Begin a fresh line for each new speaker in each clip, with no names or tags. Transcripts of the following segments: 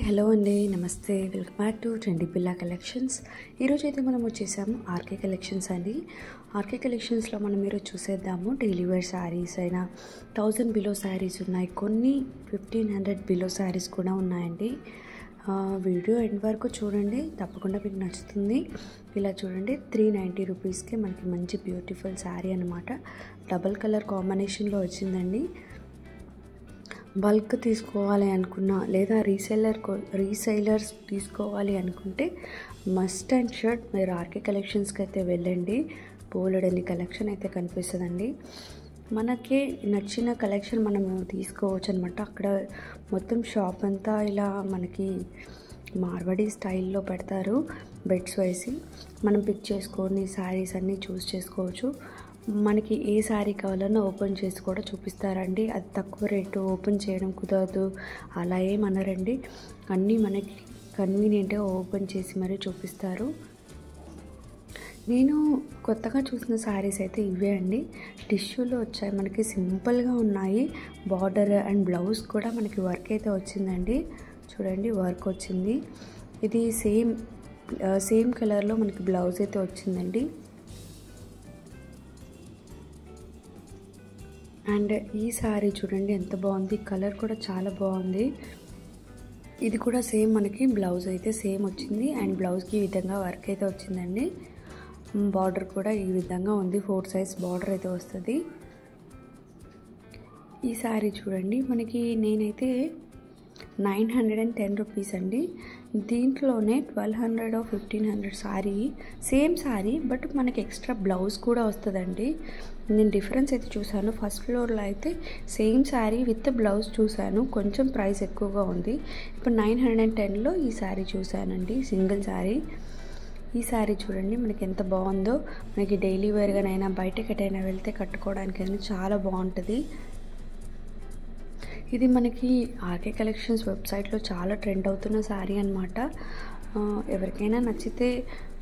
Hello అండి, నమస్తే. Welcome back to trendy పిల్లా కలెక్షన్స్. ఈరోజు అయితే మనం వచ్చేసాము ఆర్కే కలెక్షన్స్ అండి. ఆర్కే కలెక్షన్స్లో మనం ఈరోజు చూసేద్దాము డైలీ వేర్ శారీస్ అయినా 1000 బిలో శారీస్ ఉన్నాయి, కొన్ని 1500 బిలో శారీస్ కూడా ఉన్నాయండి. వీడియో ఎండ్ వరకు చూడండి, తప్పకుండా మీకు నచ్చుతుంది. ఇలా చూడండి, 390 రూపీస్కి మనకి మంచి బ్యూటిఫుల్ శారీ అనమాట. డబల్ కలర్ కాంబినేషన్లో వచ్చిందండి. బల్క్ తీసుకోవాలి అనుకున్నా లేదా రీసెలర్స్ తీసుకోవాలి అనుకుంటే మస్ట్ అండ్ షర్ట్ మీరు ఆర్కే కలెక్షన్స్కి అయితే వెళ్ళండి. బోలెడని కలెక్షన్ అయితే కనిపిస్తుందండి. మనకి నచ్చిన కలెక్షన్ మనము తీసుకోవచ్చు అనమాట. అక్కడ మొత్తం షాప్ అంతా ఇలా మనకి మార్వాడి స్టైల్లో పెడతారు, బెడ్స్ వేసి మనం పిక్ చేసుకొని శారీస్ అన్నీ చూస్ చేసుకోవచ్చు. మనకి ఏ శారీ కావాలన్నా ఓపెన్ చేసి కూడా చూపిస్తారండి. అది తక్కువ రేటు, ఓపెన్ చేయడం కుదరదు అలా ఏమనరండి. అన్నీ మనకి కన్వీనియంట్గా ఓపెన్ చేసి మరీ చూపిస్తారు. నేను కొత్తగా చూసిన శారీస్ అయితే ఇవే అండి. టిష్యూలో వచ్చాయి, మనకి సింపుల్గా ఉన్నాయి. బార్డర్ అండ్ బ్లౌజ్ కూడా మనకి వర్క్ అయితే వచ్చిందండి. చూడండి, వర్క్ వచ్చింది. ఇది సేమ్ కలర్లో మనకి బ్లౌజ్ అయితే వచ్చిందండి. అండ్ ఈ శారీ చూడండి ఎంత బాగుంది, కలర్ కూడా చాలా బాగుంది. ఇది కూడా సేమ్ మనకి బ్లౌజ్ అయితే సేమ్ వచ్చింది అండ్ బ్లౌజ్కి ఈ విధంగా వర్క్ అయితే వచ్చిందండి. బార్డర్ కూడా ఈ విధంగా ఉంది, 4 సైజ్ బార్డర్ అయితే వస్తుంది. ఈ శారీ చూడండి, మనకి నేనైతే 910 రూపీస్ అండి. దీంట్లోనే 1200 1500 శారీ, సేమ్ శారీ బట్ మనకి ఎక్స్ట్రా బ్లౌజ్ కూడా వస్తుందండి. నేను డిఫరెన్స్ అయితే చూసాను. ఫస్ట్ ఫ్లోర్లో అయితే సేమ్ శారీ విత్ బ్లౌజ్ చూశాను, కొంచెం ప్రైస్ ఎక్కువగా ఉంది. ఇప్పుడు 910లో ఈ శారీ చూశానండి, సింగిల్ శారీ. ఈ శారీ చూడండి మనకి ఎంత బాగుందో. మనకి డైలీ వేర్గానైనా బయటకి ఎటైనా వెళ్తే కట్టుకోవడానికైనా చాలా బాగుంటుంది. ఇది మనకి ఆర్కే కలెక్షన్స్ వెబ్సైట్లో చాలా ట్రెండ్ అవుతున్న శారీ అనమాట. ఎవరికైనా నచ్చితే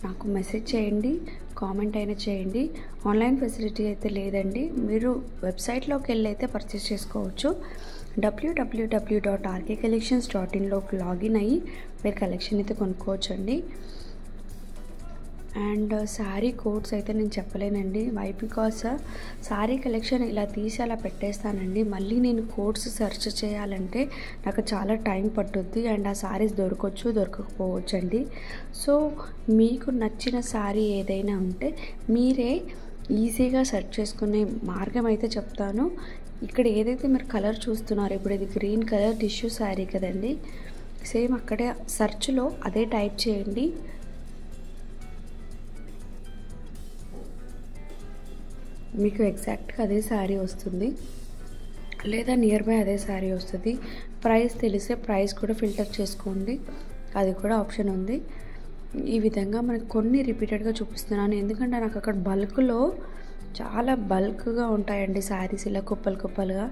నాకు మెసేజ్ చేయండి, కామెంట్ అయినా చేయండి. ఆన్లైన్ ఫెసిలిటీ అయితే లేదండి, మీరు వెబ్సైట్లోకి వెళ్ళి అయితే పర్చేస్ చేసుకోవచ్చు. www.rkcollections.inలోకి లాగిన్ అయ్యి మీరు కలెక్షన్ అయితే కొనుక్కోవచ్చు అండి. అండ్ శారీ కోడ్స్ అయితే నేను చెప్పలేనండి, బికాస్ శారీ కలెక్షన్ ఇలా తీసి అలా పెట్టేస్తానండి. మళ్ళీ నేను కోడ్స్ సెర్చ్ చేయాలంటే నాకు చాలా టైం పట్టుద్ది అండ్ ఆ శారీస్ దొరకకపోవచ్చు అండి. సో మీకు నచ్చిన శారీ ఏదైనా ఉంటే మీరే ఈజీగా సెర్చ్ చేసుకునే మార్గం అయితే చెప్తాను. ఇక్కడ ఏదైతే మీరు కలర్ చూస్తున్నారో, ఇప్పుడు ఇది గ్రీన్ కలర్ టిష్యూ శారీ కదండి, సేమ్ అక్కడే సెర్చ్లో అదే టైప్ చేయండి. మీకు ఎగ్జాక్ట్గా అదే శారీ వస్తుంది, లేదా నియర్ బై అదే శారీ వస్తుంది. ప్రైస్ తెలిసే ప్రైస్ కూడా ఫిల్టర్ చేసుకోండి, అది కూడా ఆప్షన్ ఉంది. ఈ విధంగా మనకు కొన్ని రిపీటెడ్గా చూపిస్తున్నాను, ఎందుకంటే నాకు అక్కడ బల్క్లో చాలా బల్క్గా ఉంటాయండి శారీస్, ఇలా కుప్పలుగా.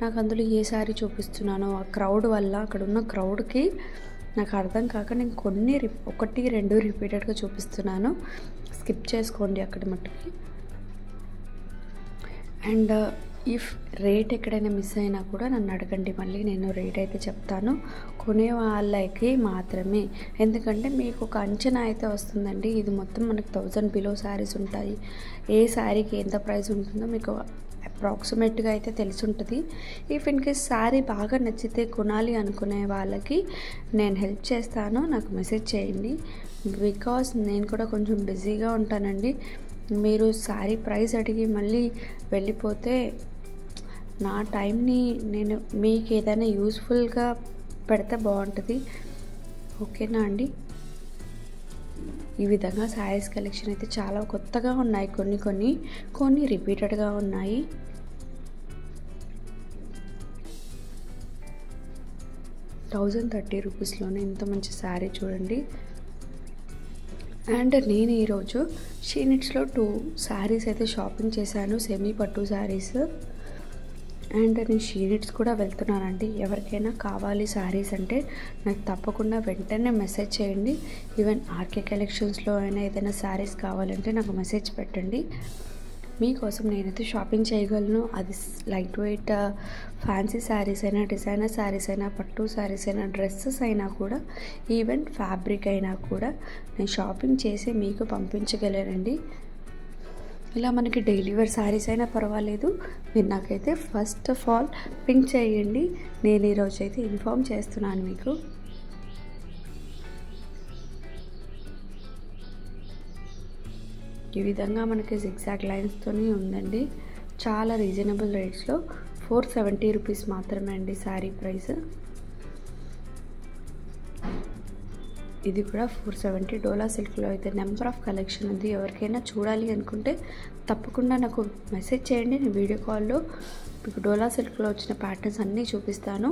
నాకు అందులో ఏ శారీ చూపిస్తున్నానో ఆ క్రౌడ్ వల్ల, అక్కడ ఉన్న క్రౌడ్కి నాకు అర్థం కాక నేను కొన్ని 1-2 రిపీటెడ్గా చూపిస్తున్నాను. స్కిప్ చేసుకోండి అక్కడ మట్టుకి. అండ్ ఇఫ్ రేట్ ఎక్కడైనా మిస్ అయినా కూడా నన్ను అడగండి, మళ్ళీ నేను రేట్ అయితే చెప్తాను. కొనే వాళ్ళకి మాత్రమే, ఎందుకంటే మీకు ఒక అంచనా అయితే వస్తుందండి. ఇది మొత్తం మనకు 1000 బిలో శారీస్ ఉంటాయి, ఏ శారీకి ఎంత ప్రైస్ ఉంటుందో మీకు అప్రాక్సిమేట్గా అయితే తెలిసి ఉంటుంది. ఇఫ్ ఇన్ కేస్ శారీ బాగా నచ్చితే కొనాలి అనుకునే వాళ్ళకి నేను హెల్ప్ చేస్తాను, నాకు మెసేజ్ చేయండి. బికాస్ నేను కూడా కొంచెం బిజీగా ఉంటానండి. మీరు శారీ ప్రైస్ అడిగి మళ్ళీ వెళ్ళిపోతే నా టైంని నేను మీకు ఏదైనా యూస్ఫుల్గా పెడితే బాగుంటుంది, ఓకేనా అండి. ఈ విధంగా శారీస్ కలెక్షన్ అయితే చాలా కొత్తగా ఉన్నాయి, కొన్ని రిపీటెడ్గా ఉన్నాయి. ₹1030లోనే ఇంత మంచి శారీ చూడండి. అండ్ నేను ఈరోజు షీనిట్స్లో 2 శారీస్ అయితే షాపింగ్ చేశాను, సెమీ పట్టు శారీస్. అండ్ నేను షీనిట్స్ కూడా వెళ్తున్నానండి. ఎవరికైనా కావాలి శారీస్ అంటే నాకు తప్పకుండా వెంటనే మెసేజ్ చేయండి. ఈవెన్ ఆర్కే కలెక్షన్స్లో అయినా ఏదైనా శారీస్ కావాలంటే నాకు మెసేజ్ పెట్టండి. మీకోసం నేనైతే షాపింగ్ చేయగలను. అది లైట్ వెయిట్ ఫ్యాన్సీ శారీస్ అయినా, డిజైనర్ శారీస్ అయినా, పట్టు శారీస్ అయినా, డ్రెస్సెస్ అయినా కూడా, ఈవెన్ ఫ్యాబ్రిక్ అయినా కూడా నేను షాపింగ్ చేసి మీకు పంపించగలనండి. ఇలా మనకి డైలీ వేర్ శారీస్ అయినా పర్వాలేదు, మీరు నాకైతే ఫస్ట్ ఆఫ్ ఆల్ పింక్ చేయండి. నేను ఈరోజు అయితే ఇన్ఫామ్ చేస్తున్నాను మీకు. ఈ విధంగా మనకి జిగ్జాగ్ లైన్స్తోనే ఉందండి. చాలా రీజనబుల్ రేట్స్లో 470 రూపీస్ మాత్రమే అండి శారీ ప్రైస్. ఇది కూడా 470. డోలా సిల్క్లో అయితే నెంబర్ ఆఫ్ కలెక్షన్ ఉంది. ఎవరికైనా చూడాలి అనుకుంటే తప్పకుండా నాకు మెసేజ్ చేయండి. నేను వీడియో కాల్లో మీకు డోలా సిల్క్లో వచ్చిన ప్యాటర్న్స్ అన్నీ చూపిస్తాను.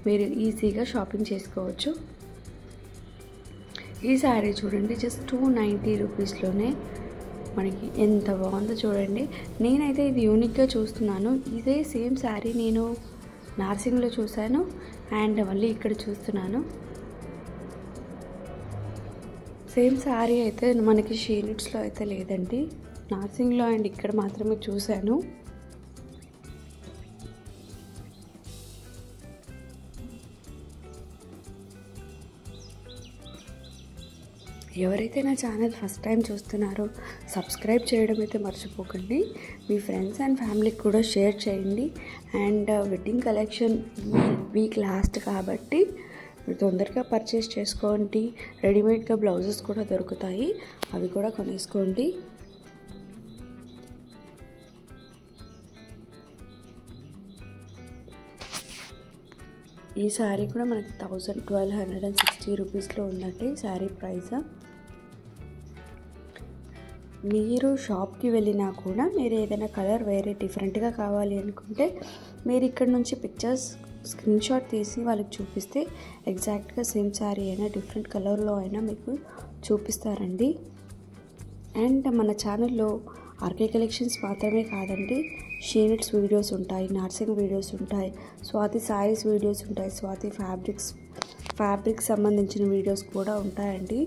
మీరు ఈజీగా షాపింగ్ చేసుకోవచ్చు. ఈ శారీ చూడండి, జస్ట్ 290 రూపీస్లోనే మనకి ఎంత బాగుందో చూడండి. నేనైతే ఇది యూనిక్గా చూస్తున్నాను. ఇదే సేమ్ శారీ నేను నార్సింగ్లో చూశాను అండ్ మళ్ళీ ఇక్కడ చూస్తున్నాను. సేమ్ శారీ అయితే మనకి షీనిట్స్లో అయితే లేదండి, నార్సింగ్లో అండ్ ఇక్కడ మాత్రమే చూశాను. ఎవరైతే నా ఛానల్ ఫస్ట్ టైం చూస్తున్నారో సబ్స్క్రైబ్ చేయడం అయితే మర్చిపోకండి. మీ ఫ్రెండ్స్ అండ్ ఫ్యామిలీకి కూడా షేర్ చేయండి. And wedding collection week last కాబట్టి మీరు తొందరగా పర్చేస్ చేసుకోండి. రెడీమేడ్గా బ్లౌజెస్ కూడా దొరుకుతాయి, అవి కూడా కొనేసుకోండి. ఈ శారీ కూడా మనకి 1260 రూపీస్లో ఉందండి శారీ ప్రైస్. మీరు షాప్కి వెళ్ళినా కూడా మీరు ఏదైనా కలర్ వేరే డిఫరెంట్గా కావాలి అనుకుంటే మీరు ఇక్కడ నుంచి పిక్చర్స్ స్క్రీన్ షాట్ తీసి వాళ్ళకి చూపిస్తే ఎగ్జాక్ట్గా సేమ్ శారీ అయినా డిఫరెంట్ కలర్లో అయినా మీకు చూపిస్తారండి. అండ్ మన ఛానల్లో ఆర్కే కలెక్షన్స్ మాత్రమే కాదండి, షీనిట్స్ వీడియోస్ ఉంటాయి, నార్సింగ్ వీడియోస్ ఉంటాయి, స్వాతి శారీస్ వీడియోస్ ఉంటాయి, స్వాతి ఫ్యాబ్రిక్ సంబంధించిన వీడియోస్ కూడా ఉంటాయండి.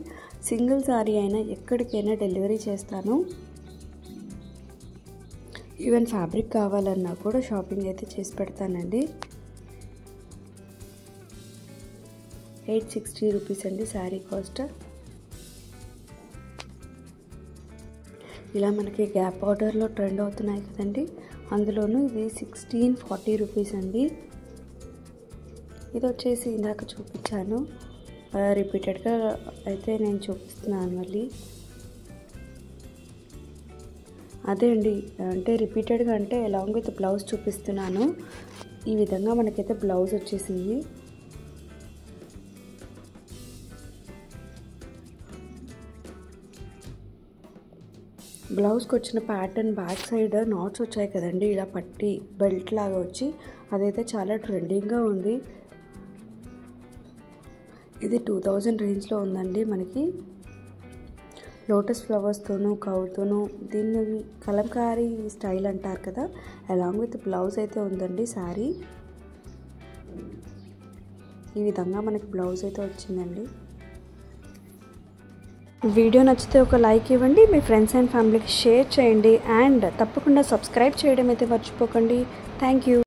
సింగిల్ శారీ అయినా ఎక్కడికైనా డెలివరీ చేస్తాను. ఈవెన్ ఫ్యాబ్రిక్ కావాలన్నా కూడా షాపింగ్ అయితే చేసి పెడతానండి. 860 రూపీస్ అండి శారీ కాస్ట్. ఇలా మనకి గ్యాప్ ఆర్డర్లో ట్రెండ్ అవుతున్నాయి కదండి, అందులోనూ ఇది 1640 రూపీస్ అండి. ఇది వచ్చేసి ఇందాక చూపించాను, రిపీటెడ్గా అయితే నేను చూపిస్తున్నాను మళ్ళీ. అదే అండి, అంటే రిపీటెడ్గా అంటే అలాంగ్ విత్ బ్లౌజ్ చూపిస్తున్నాను. ఈ విధంగా మనకైతే బ్లౌజ్ వచ్చేసింది. బ్లౌజ్కి వచ్చిన ప్యాటర్న్ బ్యాక్ సైడ్ నాట్స్ వచ్చాయి కదండి, ఇలా పట్టి బెల్ట్ లాగా వచ్చి, అదైతే చాలా ట్రెండింగ్గా ఉంది. ఇది 2000 రేంజ్లో ఉందండి. మనకి లోటస్ ఫ్లవర్స్తోనూ కౌతోనూ, దీన్ని కలంకారీ స్టైల్ అంటారు కదా, అలాంగ్ విత్ బ్లౌజ్ అయితే ఉందండి శారీ. ఈ విధంగా మనకి బ్లౌజ్ అయితే వచ్చిందండి. వీడియో నచ్చితే ఒక లైక్ ఇవ్వండి, మీ ఫ్రెండ్స్ అండ్ ఫ్యామిలీకి షేర్ చేయండి అండ్ తప్పకుండా సబ్స్క్రైబ్ చేయడం అయితే మర్చిపోకండి. Thank you.